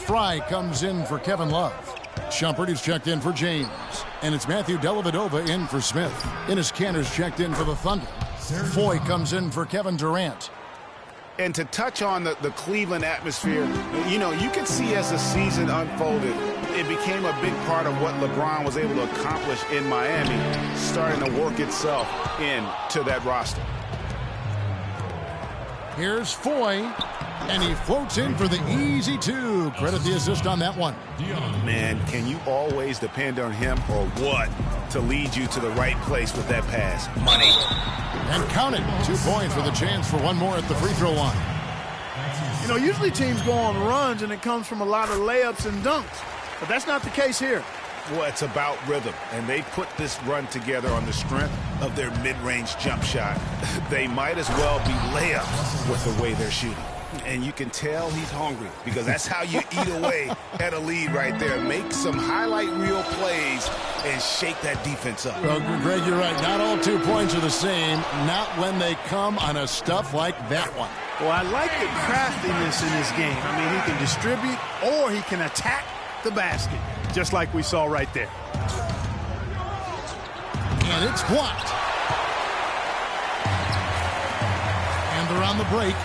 Fry comes in for Kevin Love. Shumpert is checked in for James. And it's Matthew Dellavedova in for Smith. Enes Kanter's checked in for the Thunder. Foy comes in for Kevin Durant. And to touch on the Cleveland atmosphere, you know, you can see as the season unfolded, it became a big part of what LeBron was able to accomplish in Miami, starting to work itself into that roster. Here's Foy, and he floats in for the easy two. Credit the assist on that one. Man, can you always depend on him or what to lead you to the right place with that pass? Money. And count it. 2 points with a chance for one more at the free throw line. You know, usually teams go on runs and it comes from a lot of layups and dunks. But that's not the case here. Well, it's about rhythm, and they put this run together on the strength of their mid-range jump shot. They might as well be layups with the way they're shooting. And you can tell he's hungry because that's how you eat away at a lead right there. Make some highlight reel plays and shake that defense up. Well, Greg, you're right. Not all 2 points are the same. Not when they come on a stuff like that one. Well, I like the craftiness in this game. I mean, he can distribute or he can attack the basket, just like we saw right there. And it's blocked. And they're on the break.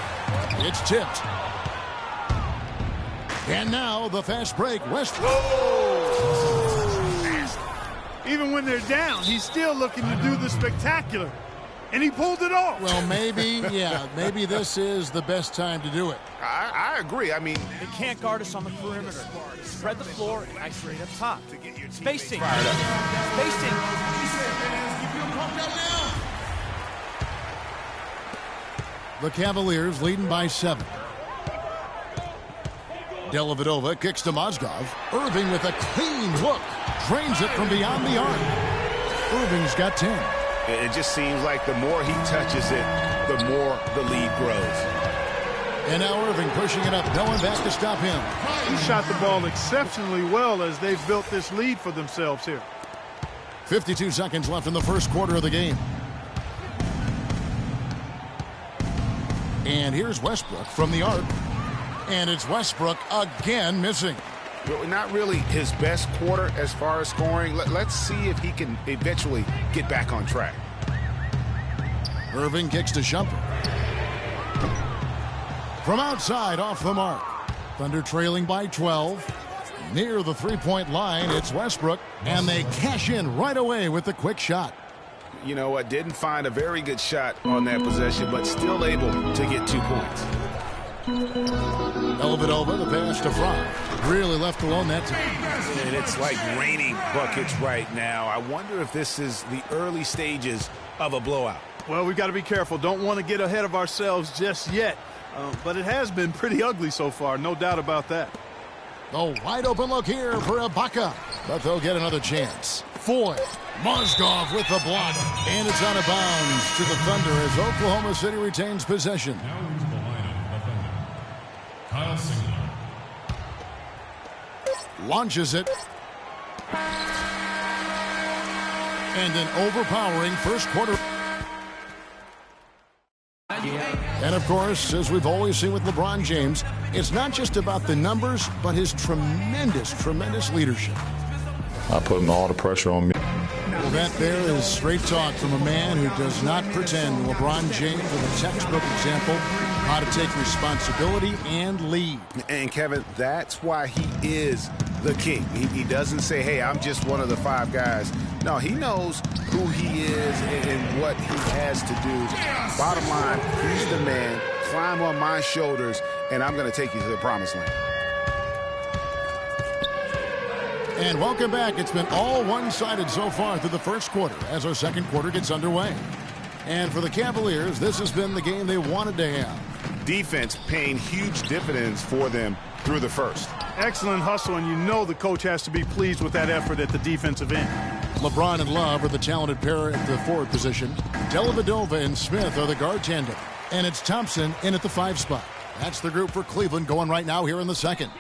It's tipped. And now the fast break. Westbrook. Even when they're down, he's still looking to do the spectacular. And he pulled it off. Well, maybe, yeah, maybe this is the best time to do it. I agree. I mean, they can't guard us on the perimeter. Spread the floor and isolate up top. Spacing. Spacing. The Cavaliers leading by 7. Dellavedova kicks to Mozgov. Irving with a clean look. Drains it from beyond the arc. Irving's got 10. It just seems like the more he touches it, the more the lead grows. And now Irving pushing it up. No one back to stop him. He shot the ball exceptionally well as they've built this lead for themselves here. 52 seconds left in the first quarter of the game. And here's Westbrook from the arc. And it's Westbrook again missing. Not really his best quarter as far as scoring. Let's see if he can eventually get back on track. Irving kicks to Shumpert. From outside, off the mark. Thunder trailing by 12. Near the three-point line, it's Westbrook. And they cash in right away with the quick shot. You know what? Didn't find a very good shot on that possession, but still able to get 2 points. Dellavedova, the pass to Fry. Really left alone that time. And it's like raining buckets right now. I wonder if this is the early stages of a blowout. Well, we've got to be careful. Don't want to get ahead of ourselves just yet. But it has been pretty ugly so far, no doubt about that. The wide open look here for Ibaka. But they'll get another chance. Foy. Mozgov with the block. And it's out of bounds to the Thunder as Oklahoma City retains possession. Launches it. And an overpowering first quarter. And of course, as we've always seen with LeBron James, it's not just about the numbers, but his tremendous leadership. I put all the pressure on me. Well, that there is straight talk from a man who does not pretend. LeBron James with a textbook example how to take responsibility and lead. And Kevin, that's why he is the king. He doesn't say, hey, I'm just one of the 5 guys. No, he knows who he is and what he has to do. Bottom line, he's the man. Climb on my shoulders, and I'm going to take you to the promised land. And welcome back. It's been all one-sided so far through the first quarter as our second quarter gets underway. And for the Cavaliers, this has been the game they wanted to have. Defense paying huge dividends for them through the first. Excellent hustle, and you know the coach has to be pleased with that effort at the defensive end. LeBron and Love are the talented pair at the forward position. Dellavedova and Smith are the guard tandem. And it's Thompson in at the 5 spot. That's the group for Cleveland going right now here in the second.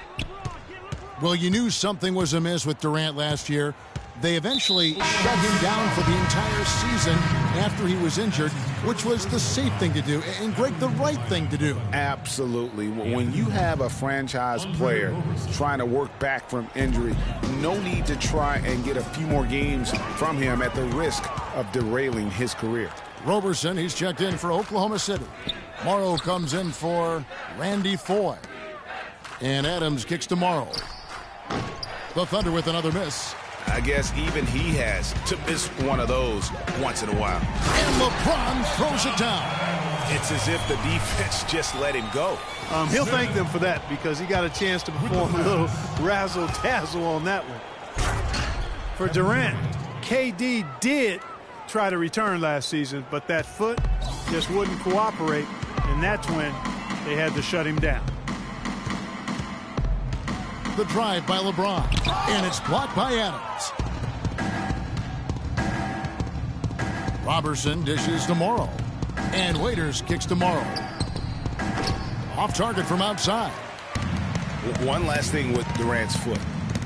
Well, you knew something was amiss with Durant last year. They eventually shut him down for the entire season, after he was injured, which was the safe thing to do, and Greg, the right thing to do. Absolutely. When you have a franchise player trying to work back from injury, no need to try and get a few more games from him at the risk of derailing his career. Roberson, he's checked in for Oklahoma City. Morrow comes in for Randy Foye. And Adams kicks to Morrow. The Thunder with another miss. I guess even he has to miss one of those once in a while. And LeBron throws it down. It's as if the defense just let him go. He'll thank them for that because he got a chance to perform a little razzle-dazzle on that one. For Durant, KD did try to return last season, but that foot just wouldn't cooperate, and that's when they had to shut him down. The drive by LeBron, and it's blocked by Adams. Roberson dishes to Morrow, and Waiters kicks to Morrow. Off target from outside. One last thing with Durant's foot.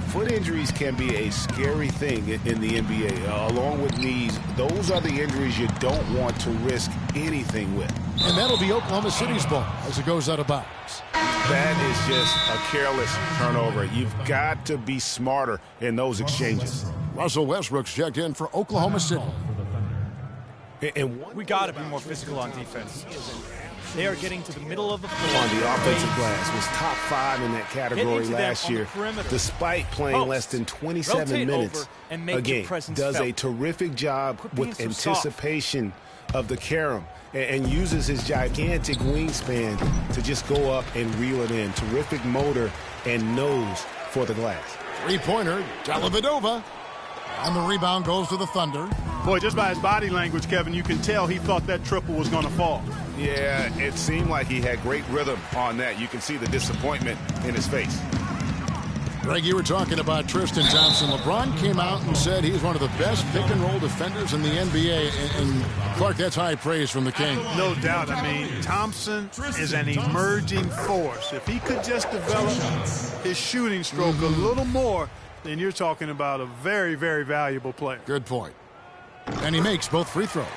Foot injuries can be a scary thing in the NBA. Along with knees, those are the injuries you don't want to risk anything with. And that'll be Oklahoma City's ball as it goes out of bounds. That is just a careless turnover. You've got to be smarter in those exchanges. Russell Westbrook's checked in for Oklahoma City. And we got to be more physical on defense. They are getting to the middle of the floor. On the offensive glass, was top 5 in that category last year, despite playing less than 27 minutes a game. Does a terrific job with anticipation of the carom and uses his gigantic wingspan to just go up and reel it in. Terrific motor and nose for the glass. Three-pointer, Dellavedova. And the rebound goes to the Thunder. Boy, just by his body language, Kevin, you can tell he thought that triple was going to fall. Yeah, it seemed like he had great rhythm on that. You can see the disappointment in his face. Greg, you were talking about Tristan Thompson. LeBron came out and said he's one of the best pick-and-roll defenders in the NBA. And Clark, that's high praise from the King. No doubt. I mean, Thompson is an emerging force. If he could just develop his shooting stroke a little more, then you're talking about a very, very valuable player. Good point. And he makes both free throws.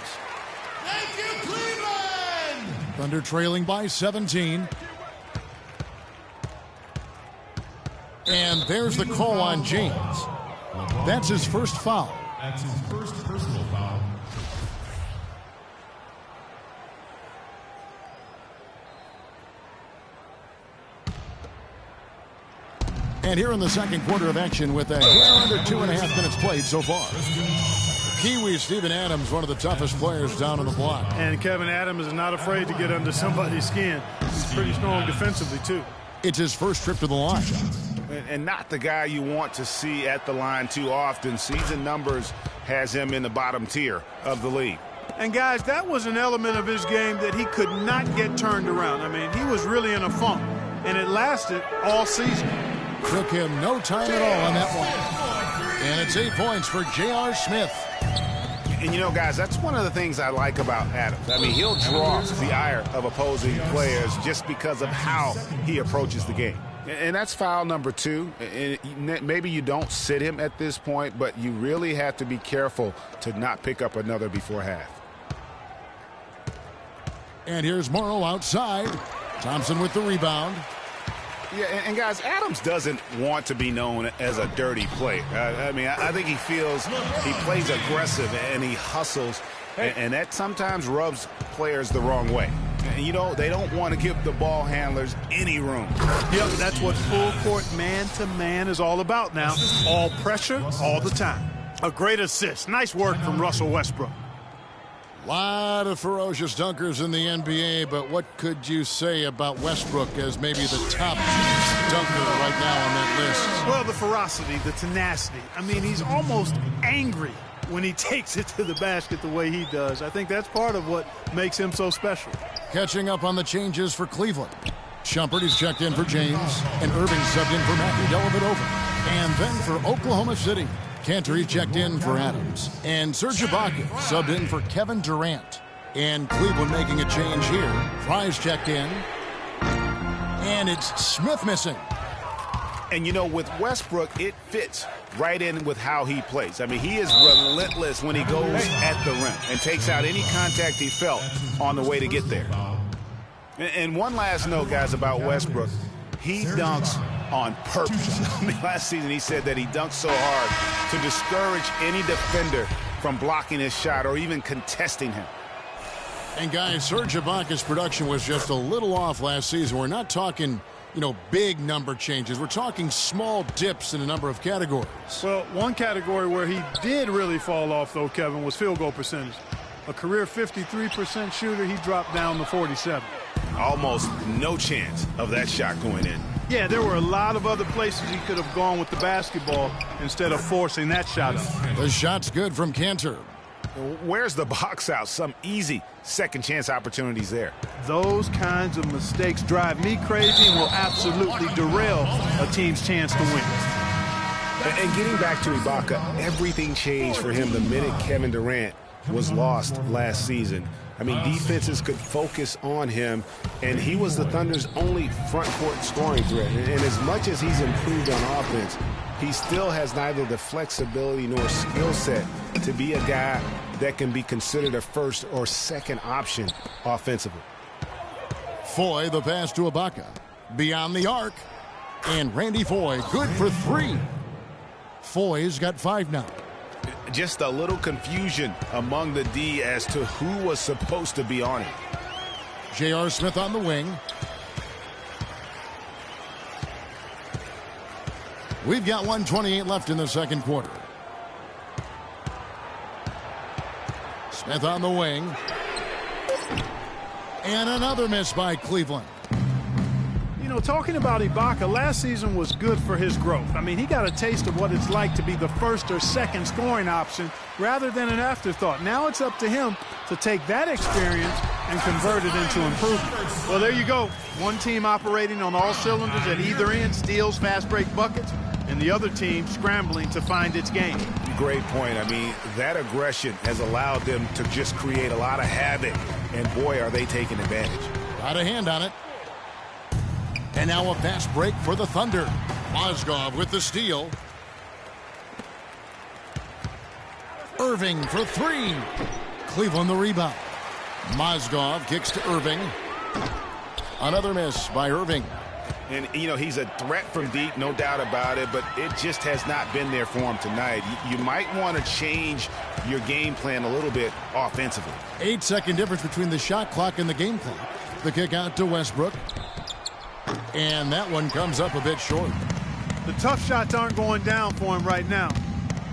Thank you, Cleveland! Thunder trailing by 17. And there's the call on James. That's his first foul. That's his first personal foul. And here in the second quarter of action with a hair under 2.5 minutes played so far. Kiwi Steven Adams, one of the toughest players down on the block. And Kevin Adams is not afraid to get under somebody's skin. He's pretty strong defensively, too. It's his first trip to the line. And not the guy you want to see at the line too often. Season numbers has him in the bottom tier of the league. And, guys, that was an element of his game that he could not get turned around. I mean, he was really in a funk, and it lasted all season. Took him no time at all on that one. And it's 8 points for J.R. Smith. And, you know, guys, that's one of the things I like about Adams. I mean, he'll draw the ire of opposing players just because of how he approaches the game. And that's foul number 2. And maybe you don't sit him at this point, but you really have to be careful to not pick up another before half. And here's Morrow outside. Thompson with the rebound. Yeah, and guys, Adams doesn't want to be known as a dirty player. I mean, I think he feels he plays aggressive and he hustles, and that sometimes rubs players the wrong way. And, you know, they don't want to give the ball handlers any room. Yep, that's what full court man-to-man is all about now. All pressure, all the time. A great assist. Nice work from Russell Westbrook. A lot of ferocious dunkers in the NBA, but what could you say about Westbrook as maybe the top dunker right now on that list? Well, the ferocity, the tenacity. I mean, he's almost angry when he takes it to the basket the way he does. I think that's part of what makes him so special. Catching up on the changes for Cleveland. Shumpert is checked in for James, and Irving subbed in for Matthew Dellavedova. And then for Oklahoma City, Cantor checked in for Adams. And Serge Ibaka subbed in for Kevin Durant. And Cleveland making a change here. Fry's checked in. And it's Smith missing. And, you know, with Westbrook, it fits right in with how he plays. I mean, he is relentless when he goes at the rim and takes out any contact he felt on the way to get there. And one last note, guys, about Westbrook. He dunks on purpose. I mean, last season he said that he dunked so hard to discourage any defender from blocking his shot or even contesting him. And, guys, Serge Ibaka's production was just a little off last season. We're not talking, you know, big number changes. We're talking small dips in a number of categories. Well, one category where he did really fall off, though, Kevin, was field goal percentage. A career 53% shooter, he dropped down to 47. Almost no chance of that shot going in. Yeah, there were a lot of other places he could have gone with the basketball instead of forcing that shot up. The shot's good from Cantor. Where's the box out? Some easy second chance opportunities there. Those kinds of mistakes drive me crazy and will absolutely derail a team's chance to win. And getting back to Ibaka, everything changed for him the minute Kevin Durant was lost last season. I mean, defenses could focus on him, and he was the Thunder's only front court scoring threat. And as much as he's improved on offense, he still has neither the flexibility nor skill set to be a guy that can be considered a first or second option offensively. Foy, the pass to Ibaka. Beyond the arc. And Randy Foy, good for 3. Foy's got 5 now. Just a little confusion among the D as to who was supposed to be on it. J.R. Smith on the wing. We've got 1:28 left in the second quarter. Smith on the wing. And another miss by Cleveland. You know, talking about Ibaka, last season was good for his growth. I mean, he got a taste of what it's like to be the first or second scoring option rather than an afterthought. Now it's up to him to take that experience and convert it into improvement. Well, there you go. One team operating on all cylinders at either end, steals, fast break buckets, and the other team scrambling to find its game. Great point. I mean, that aggression has allowed them to just create a lot of havoc, and boy, are they taking advantage. Got a hand on it. And now a fast break for the Thunder. Mozgov with the steal. Irving for 3. Cleveland the rebound. Mozgov kicks to Irving. Another miss by Irving. And, you know, he's a threat from deep, no doubt about it, but it just has not been there for him tonight. You might want to change your game plan a little bit offensively. 8-second difference between the shot clock and the game clock. The kick out to Westbrook. And that one comes up a bit short. The tough shots aren't going down for him right now,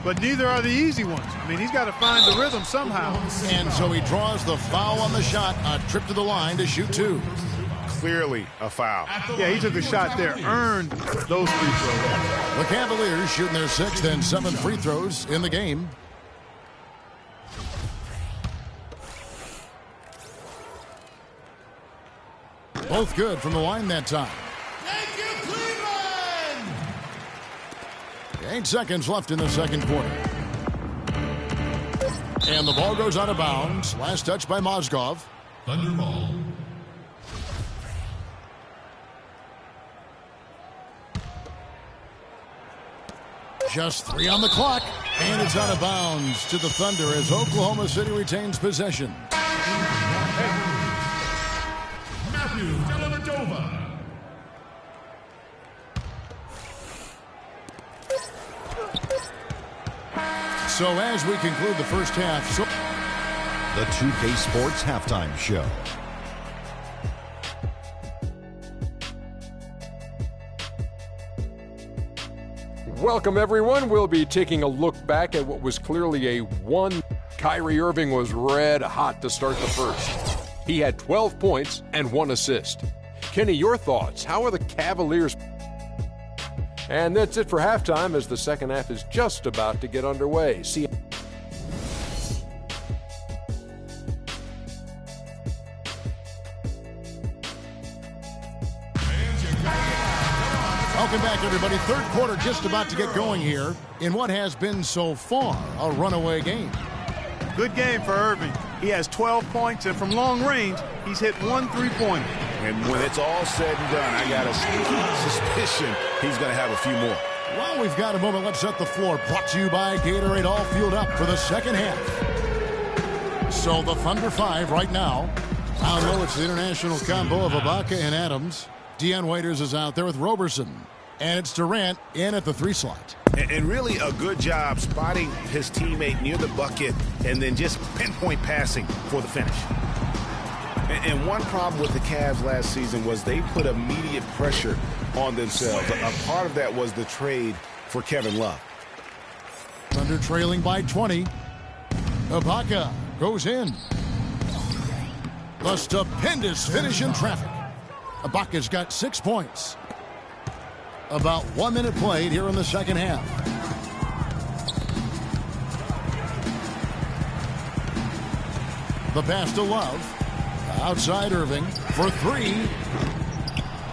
but neither are the easy ones. I mean, he's got to find the rhythm somehow. And so he draws the foul on the shot, a trip to the line to shoot 2. Clearly a foul. Yeah, he took a shot there, earned those free throws. The Cavaliers shooting their 6th and 7th free throws in the game. Both good from the line that time. Thank you, Cleveland! 8 seconds left in the second quarter. And the ball goes out of bounds. Last touch by Mozgov. Thunder ball. Just 3 on the clock. And it's out of bounds to the Thunder as Oklahoma City retains possession. So as we conclude the first half, the 2K Sports Halftime Show. Welcome, everyone. We'll be taking a look back at what was clearly a 1. Kyrie Irving was red hot to start the first. He had 12 points and 1 assist. Kenny, your thoughts? How are the Cavaliers? And that's it for halftime as the second half is just about to get underway. See. Welcome back, everybody. Third quarter just about to get going here in what has been so far a runaway game. Good game for Irving. He has 12 points, and from long range, he's hit 1 3-pointer. And when it's all said and done, I got a sneaky suspicion he's going to have a few more. Well, we've got a moment. Let's set the floor. Brought to you by Gatorade, all fueled up for the second half. So the Thunder 5 right now. Down low, it's the international combo of Ibaka and Adams. Dion Waiters is out there with Roberson. And it's Durant in at the 3 slot. And really a good job spotting his teammate near the bucket and then just pinpoint passing for the finish. And one problem with the Cavs last season was they put immediate pressure on themselves. A part of that was the trade for Kevin Love. Thunder trailing by 20. Ibaka goes in. The stupendous finish in traffic. Ibaka's got 6 points. About 1 minute played here in the second half. The pass to Love. Outside Irving for 3.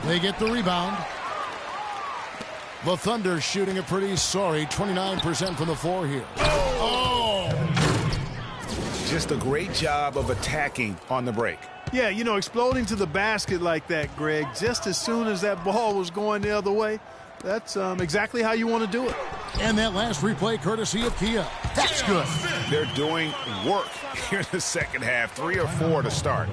They get the rebound. The Thunder shooting a pretty sorry 29% from the floor here. Oh! Just a great job of attacking on the break. Yeah, you know, exploding to the basket like that, Greg, just as soon as that ball was going the other way, that's exactly how you want to do it. And that last replay courtesy of Kia. That's good. They're doing work here in the second half. 3 or 4 to start.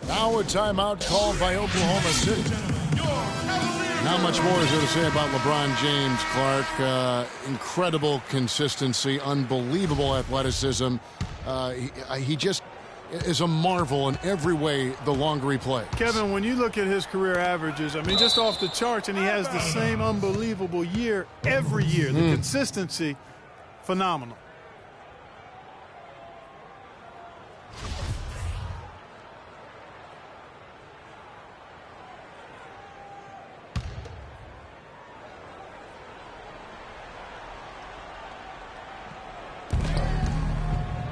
Now a timeout called by Oklahoma City. Not much more is there to say about LeBron James, Clark. Incredible consistency, unbelievable athleticism. He just is a marvel in every way the longer he plays. Kevin, when you look at his career averages, I mean, just off the charts, and he has the same unbelievable year every year. The consistency, phenomenal.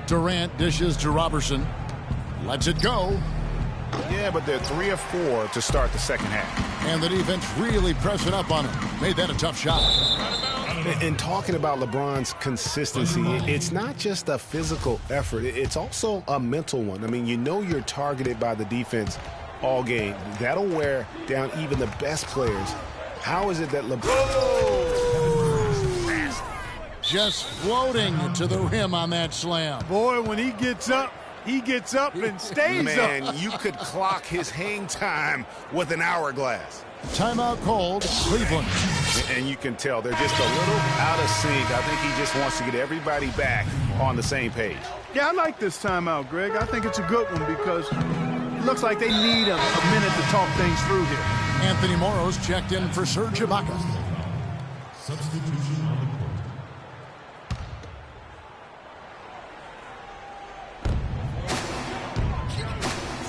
Durant dishes to Robertson. Lets it go. Yeah, but they're 3 or 4 to start the second half. And the defense really pressing up on him. Made that a tough shot. And talking about LeBron's consistency, it's not just a physical effort. It's also a mental one. I mean, you know you're targeted by the defense all game. That'll wear down even the best players. How is it that LeBron... Just floating to the rim on that slam. Boy, when he gets up and stays up. Man, you could clock his hang time with an hourglass. Timeout called, Cleveland. And you can tell they're just a little out of sync. I think he just wants to get everybody back on the same page. Yeah, I like this timeout, Greg. I think it's a good one because it looks like they need a minute to talk things through here. Anthony Morrow's checked in for Serge Ibaka. Substitution.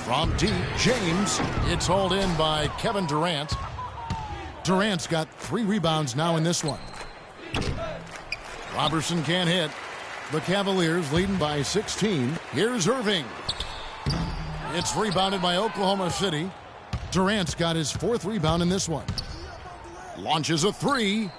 From deep, James. It's hauled in by Kevin Durant. Durant's got 3 rebounds now in this one. Robertson can't hit. The Cavaliers leading by 16. Here's Irving. It's rebounded by Oklahoma City. Durant's got his 4th rebound in this one. Launches a 3.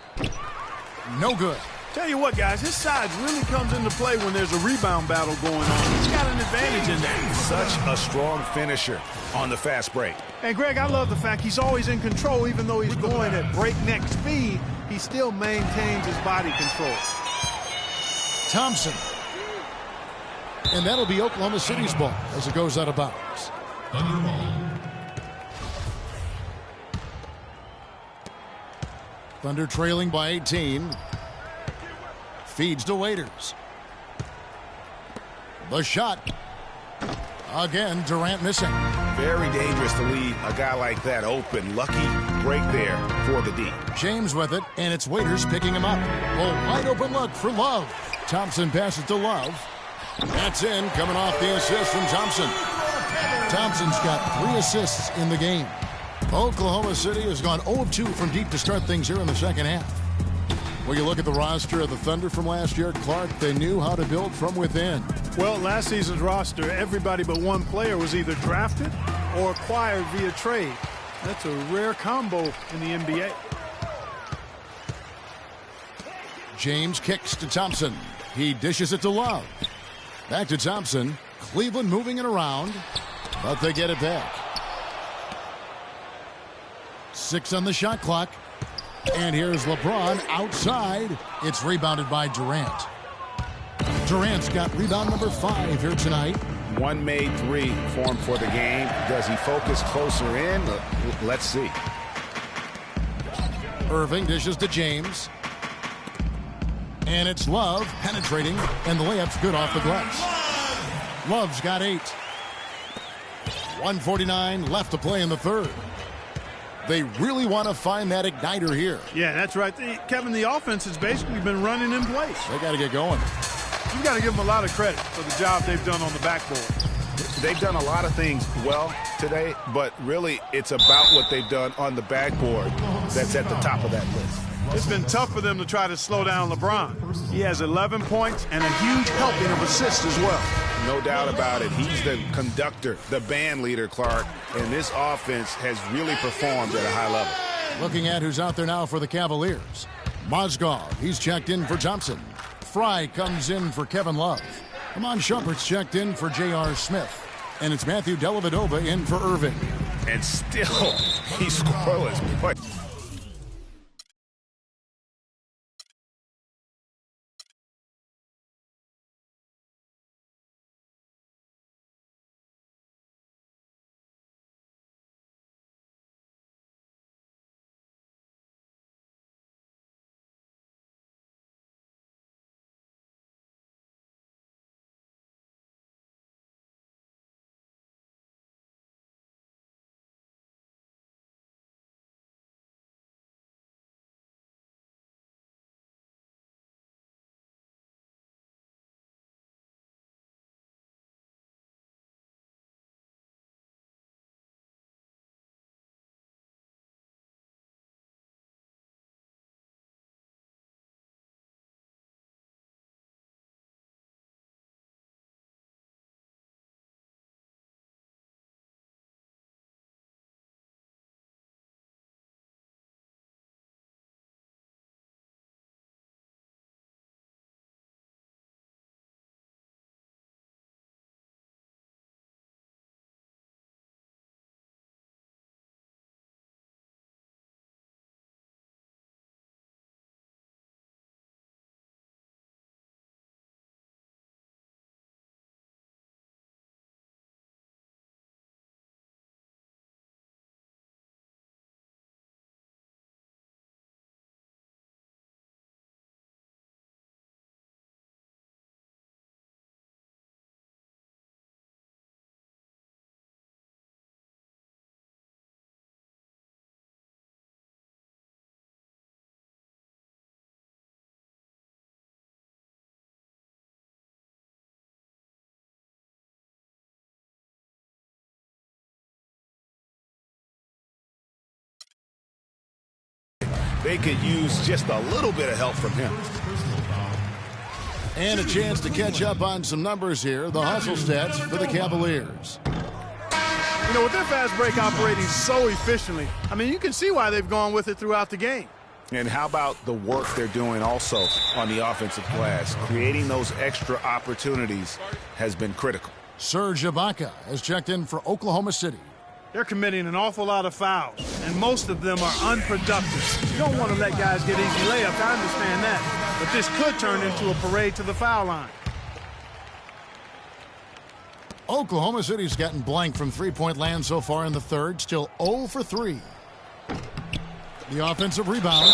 No good. Tell you what, guys, his size really comes into play when there's a rebound battle going on. He's got an advantage in that. Such a strong finisher on the fast break. And, Greg, I love the fact he's always in control. Even though he's going at breakneck speed, he still maintains his body control. Thompson. And that'll be Oklahoma City's ball as it goes out of bounds. Thunder ball. Thunder trailing by 18. Feeds to Waiters. The shot. Again, Durant missing. Very dangerous to leave a guy like that open. Lucky break there for the D. James with it, and it's Waiters picking him up. A wide open look for Love. Thompson passes to Love. That's in, coming off the assist from Thompson. Thompson's got 3 assists in the game. Oklahoma City has gone 0-2 from deep to start things here in the second half. When you look at the roster of the Thunder from last year, Clark, they knew how to build from within. Well, last season's roster, everybody but one player was either drafted or acquired via trade. That's a rare combo in the NBA. James kicks to Thompson. He dishes it to Love. Back to Thompson. Cleveland moving it around, but they get it back. 6 on the shot clock. And here's LeBron outside. It's rebounded by Durant. Durant's got rebound number 5 here tonight. One made 3 for him for the game. Does he focus closer in? Let's see. Irving dishes to James. And it's Love penetrating, and the layup's good off the glass. Love's got 8. 1:49 left to play in the third. They really want to find that igniter here. Yeah, that's right. Kevin, the offense has basically been running in place. They got to get going. You've got to give them a lot of credit for the job they've done on the backboard. They've done a lot of things well today, but really it's about what they've done on the backboard that's at the top of that list. It's been tough for them to try to slow down LeBron. He has 11 points and a huge helping of assists as well. No doubt about it. He's the conductor, the band leader, Clark, and this offense has really performed at a high level. Looking at who's out there now for the Cavaliers. Mozgov, he's checked in for Thompson. Fry comes in for Kevin Love. Amon Shumpert's checked in for J.R. Smith. And it's Matthew Dellavedova in for Irving. And still, he's scoreless. Boy. They could use just a little bit of help from him. And a chance to catch up on some numbers here. The hustle stats for the Cavaliers. You know, with their fast break operating so efficiently, I mean, you can see why they've gone with it throughout the game. And how about the work they're doing also on the offensive glass? Creating those extra opportunities has been critical. Serge Ibaka has checked in for Oklahoma City. They're committing an awful lot of fouls, and most of them are unproductive. You don't want to let guys get easy layups, I understand that, but this could turn into a parade to the foul line. Oklahoma City's gotten blank from three-point land so far in the third, still 0 for 3. The offensive rebound,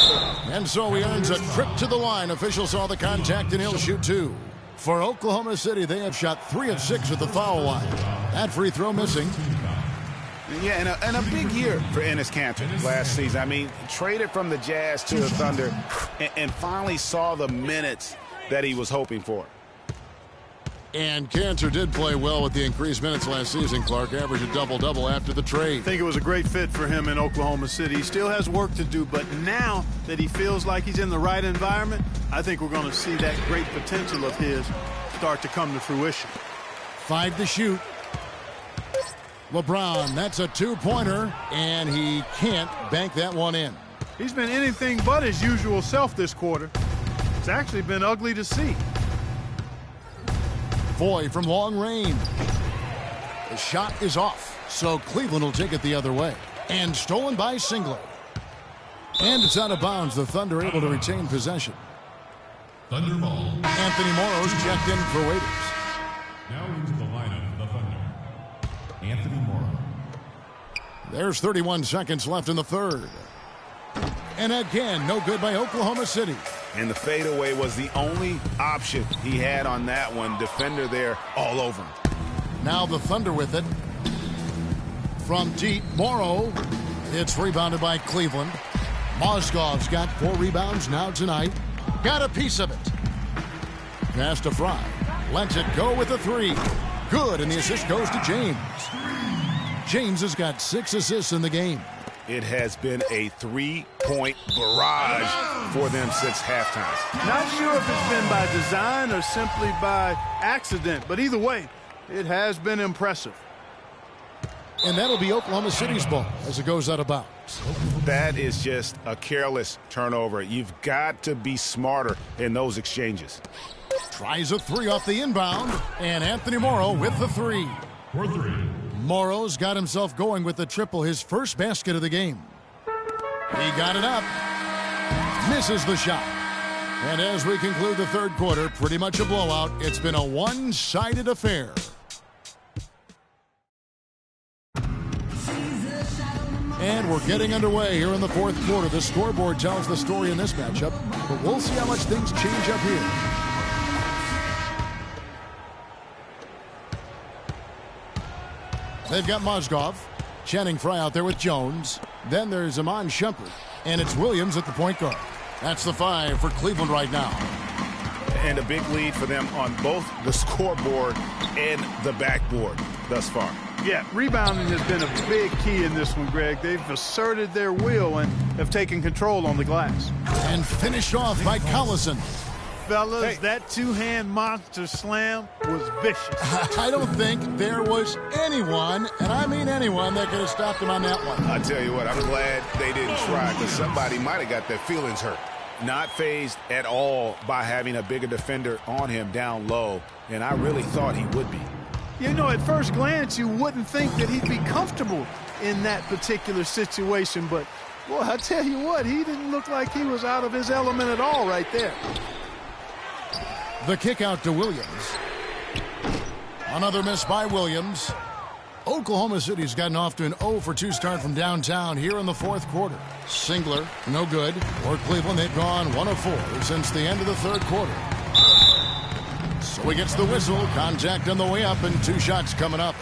and so he earns a trip to the line. Officials saw the contact, and he'll shoot 2. For Oklahoma City, they have shot 3 of 6 at the foul line. That free throw missing. Yeah, and a big year for Enes Kanter last season. I mean, traded from the Jazz to the Thunder and finally saw the minutes that he was hoping for. And Kanter did play well with the increased minutes last season, Clark. Averaged a double-double after the trade. I think it was a great fit for him in Oklahoma City. He still has work to do, but now that he feels like he's in the right environment, I think we're going to see that great potential of his start to come to fruition. 5 to shoot. LeBron, that's a 2-pointer, and he can't bank that one in. He's been anything but his usual self this quarter. It's actually been ugly to see. Foy from long range. The shot is off, so Cleveland will take it the other way. And stolen by Singler. And it's out of bounds. The Thunder able to retain possession. Thunder ball. Anthony Morrow's checked in for waiters. Now into the lineup for the Thunder. Anthony Morrow. There's 31 seconds left in the third. And again, no good by Oklahoma City. And the fadeaway was the only option he had on that one. Defender there all over him. Now the Thunder with it. From deep, Morrow. It's rebounded by Cleveland. Mozgov's got 4 rebounds now tonight. Got a piece of it. Pass to Fry. Lets it go with a 3. Good, and the assist goes to James. James has got 6 assists in the game. It has been a 3-point barrage for them since halftime. Not sure if it's been by design or simply by accident, but either way, it has been impressive. And that'll be Oklahoma City's ball as it goes out of bounds. That is just a careless turnover. You've got to be smarter in those exchanges. Tries a 3 off the inbound, and Anthony Morrow with the 3. For 3. Morrow's got himself going with the triple, his first basket of the game. He got it up. Misses the shot. And as we conclude the third quarter, pretty much a blowout. It's been a one-sided affair. And we're getting underway here in the fourth quarter. The scoreboard tells the story in this matchup, but we'll see how much things change up here. They've got Mozgov. Channing Frye out there with Jones. Then there's Iman Shumpert. And it's Williams at the point guard. That's the 5 for Cleveland right now. And a big lead for them on both the scoreboard and the backboard thus far. Yeah, rebounding has been a big key in this one, Greg. They've asserted their will and have taken control on the glass. And finished off by Collison. Fellas, that two-hand monster slam was vicious. I don't think there was anyone, and I mean anyone, that could have stopped him on that one. I tell you what, I'm glad they didn't try, because somebody might have got their feelings hurt. Not fazed at all by having a bigger defender on him down low, and I really thought he would be. You know, at first glance, you wouldn't think that he'd be comfortable in that particular situation, but, boy, I tell you what, he didn't look like he was out of his element at all right there. The kick out to Williams. Another miss by Williams. Oklahoma City's gotten off to an 0-for-2 start from downtown here in the fourth quarter. Singler, no good. For Cleveland, they've gone 1 of 4 since the end of the third quarter. So he gets the whistle. Contact on the way up, and 2 shots coming up.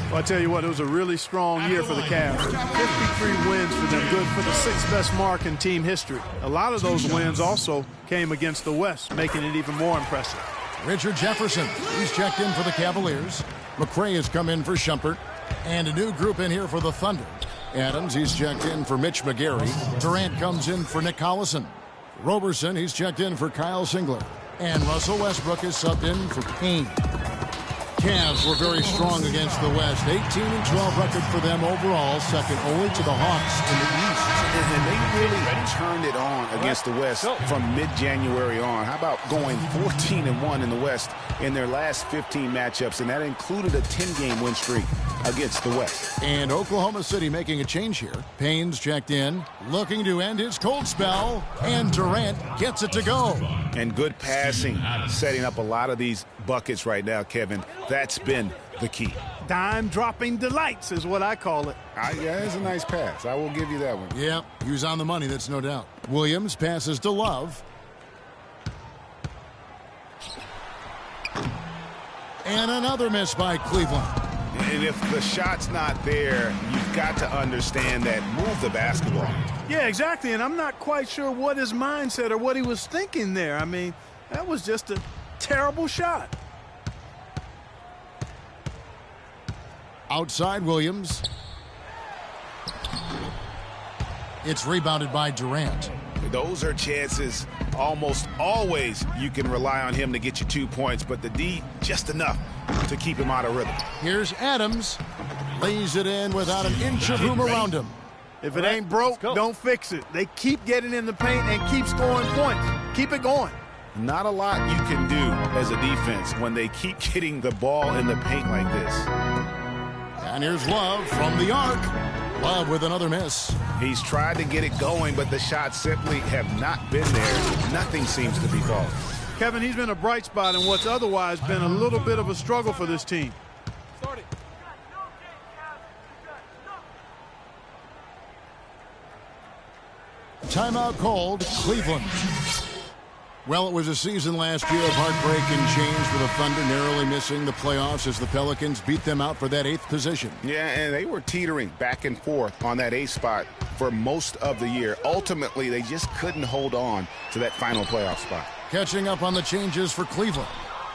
Well, I tell you what, it was a really strong year for the Cavs. 53 wins for them, good for the 6th best mark in team history. A lot of those wins also came against the West, making it even more impressive. Richard Jefferson, he's checked in for the Cavaliers. McRae has come in for Shumpert. And a new group in here for the Thunder. Adams, he's checked in for Mitch McGarry. Durant comes in for Nick Collison. Roberson, he's checked in for Kyle Singler. And Russell Westbrook is subbed in for Payne. Cavs were very strong against the West. 18-12 record for them overall, second only to the Hawks in the East. And they really turned it on against the West from mid-January on. How about going 14-1 in the West in their last 15 matchups, and that included a 10-game win streak against the West. And Oklahoma City making a change here. Payne's checked in, looking to end his cold spell, and Durant gets it to go. And good passing, setting up a lot of these buckets right now, Kevin. That's been the key. Dime-dropping delights is what I call it. Yeah, it's a nice pass. I will give you that one. Yeah, he was on the money, that's no doubt. Williams passes to Love. And another miss by Cleveland. And if the shot's not there, you've got to understand that. Move the basketball. Yeah, exactly, and I'm not quite sure what his mindset or what he was thinking there. I mean, that was just a terrible shot. Outside Williams. It's rebounded by Durant. Those are chances almost always you can rely on him to get you 2 points, but the D just enough to keep him out of rhythm. Here's Adams. Lays it in without an inch of room around him. If it ain't broke, don't fix it. They keep getting in the paint and keep scoring points. Keep it going. Not a lot you can do as a defense when they keep getting the ball in the paint like this. And here's Love from the arc. Love with another miss. He's tried to get it going, but the shots simply have not been there. Nothing seems to be falling. Kevin, he's been a bright spot in what's otherwise been a little bit of a struggle for this team. Timeout called, Cleveland. Well, it was a season last year of heartbreak and change for the Thunder, narrowly missing the playoffs as the Pelicans beat them out for that 8th position. Yeah, and they were teetering back and forth on that 8th spot for most of the year. Ultimately, they just couldn't hold on to that final playoff spot. Catching up on the changes for Cleveland.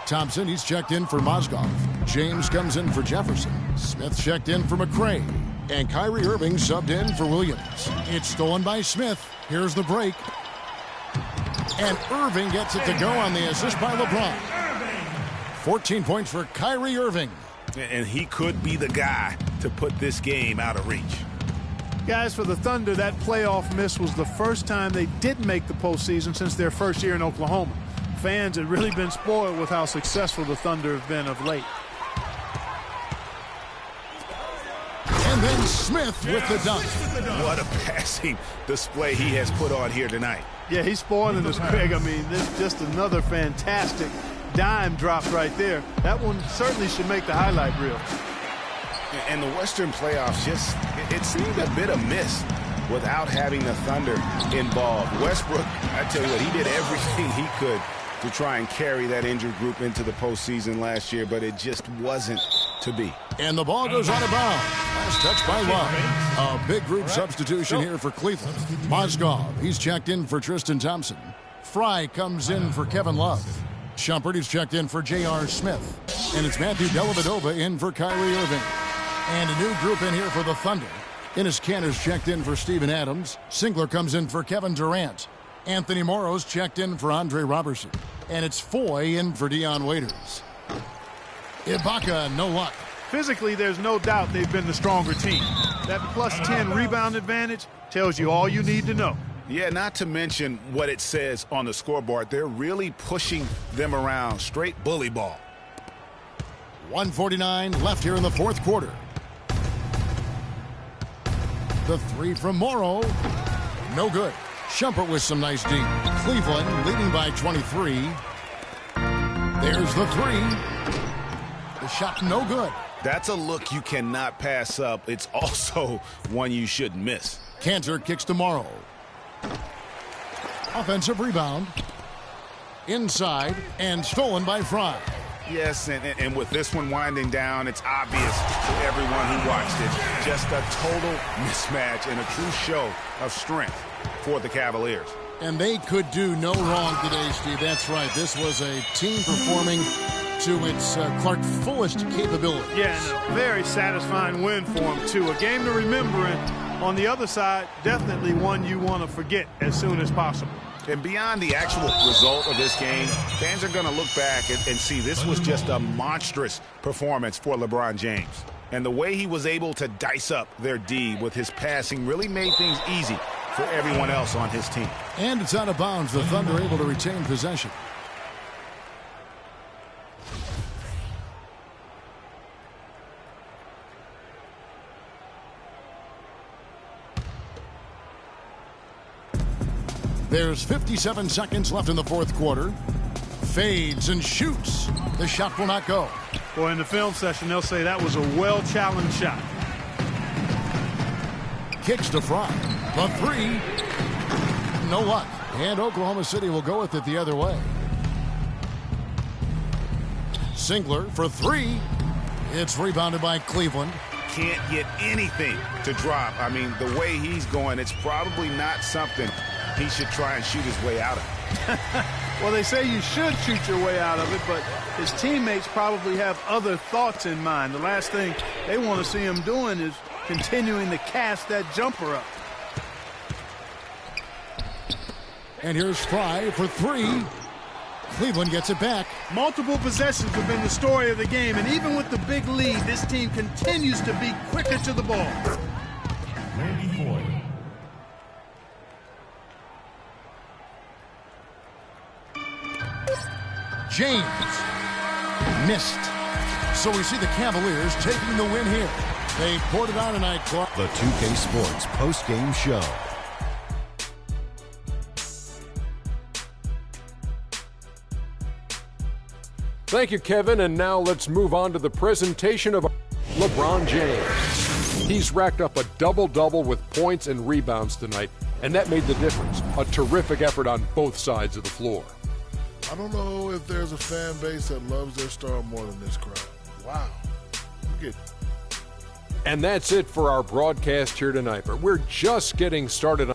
Thompson, he's checked in for Mozgov. James comes in for Jefferson. Smith checked in for McRae. And Kyrie Irving subbed in for Williams. It's stolen by Smith. Here's the break. And Irving gets it to go on the assist by LeBron. 14 points for Kyrie Irving. And he could be the guy to put this game out of reach. Guys, for the Thunder, that playoff miss was the first time they didn't make the postseason since their first year in Oklahoma. Fans had really been spoiled with how successful the Thunder have been of late. And then Smith with the dunk. What a passing display he has put on here tonight. Yeah, he's spoiling us, Craig. I mean, this is just another fantastic dime drop right there. That one certainly should make the highlight reel. And the Western playoffs just, it seemed a bit amiss without having the Thunder involved. Westbrook, I tell you what, he did everything he could to try and carry that injured group into the postseason last year, but it just wasn't to be. And the ball goes out of bounds. Last touch by Love. A big group substitution here for Cleveland. Mozgov, he's checked in for Tristan Thompson. Fry comes in for Kevin Love. Shumpert, he's checked in for J.R. Smith. And it's Matthew Dellavedova in for Kyrie Irving. And a new group in here for the Thunder. Enes Kanter's checked in for Steven Adams. Singler comes in for Kevin Durant. Anthony Morrow's checked in for Andre Robertson. And it's Foy in for Dion Waiters. Ibaka, no luck. Physically, there's no doubt they've been the stronger team. That plus 10 rebound advantage tells you all you need to know. Yeah, not to mention what it says on the scoreboard. They're really pushing them around. Straight bully ball. 1:49 left here in the fourth quarter. The three from Morrow. No good. Shumpert with some nice deep. Cleveland leading by 23. There's the three. The shot no good. That's a look you cannot pass up. It's also one you shouldn't miss. Kanter kicks to Morrow. Offensive rebound. Inside and stolen by Fry. Yes, and with this one winding down, it's obvious to everyone who watched it. Just a total mismatch and a true show of strength for the Cavaliers. And they could do no wrong today, Steve. That's right. This was a team performing to its Clark fullest capability. Yeah, and a very satisfying win for them, too. A game to remember, and on the other side, definitely one you want to forget as soon as possible. And beyond the actual result of this game, fans are going to look back and see this was just a monstrous performance for LeBron James. And the way he was able to dice up their D with his passing really made things easy for everyone else on his team. And it's out of bounds. The Thunder able to retain possession. There's 57 seconds left in the fourth quarter. Fades and shoots. The shot will not go. Well, in the film session, they'll say that was a well-challenged shot. Kicks to Fry. The three. No luck. And Oklahoma City will go with it the other way. Singler for three. It's rebounded by Cleveland. Can't get anything to drop. I mean, the way he's going, it's probably not something he should try and shoot his way out of. Well, they say you should shoot your way out of it, but his teammates probably have other thoughts in mind. The last thing they want to see him doing is continuing to cast that jumper up. And here's Fry for three. Cleveland gets it back. Multiple possessions have been the story of the game, and even with the big lead, this team continues to be quicker to the ball. Randy Foy. James. Missed. So we see the Cavaliers taking the win here. They poured it on tonight, Clark. The 2K Sports post-game show. Thank you, Kevin. And now let's move on to the presentation of LeBron James. He's racked up a double-double with points and rebounds tonight, and that made the difference. A terrific effort on both sides of the floor. I don't know if there's a fan base that loves their star more than this crowd. Wow. Good. And that's it for our broadcast here tonight, but we're just getting started.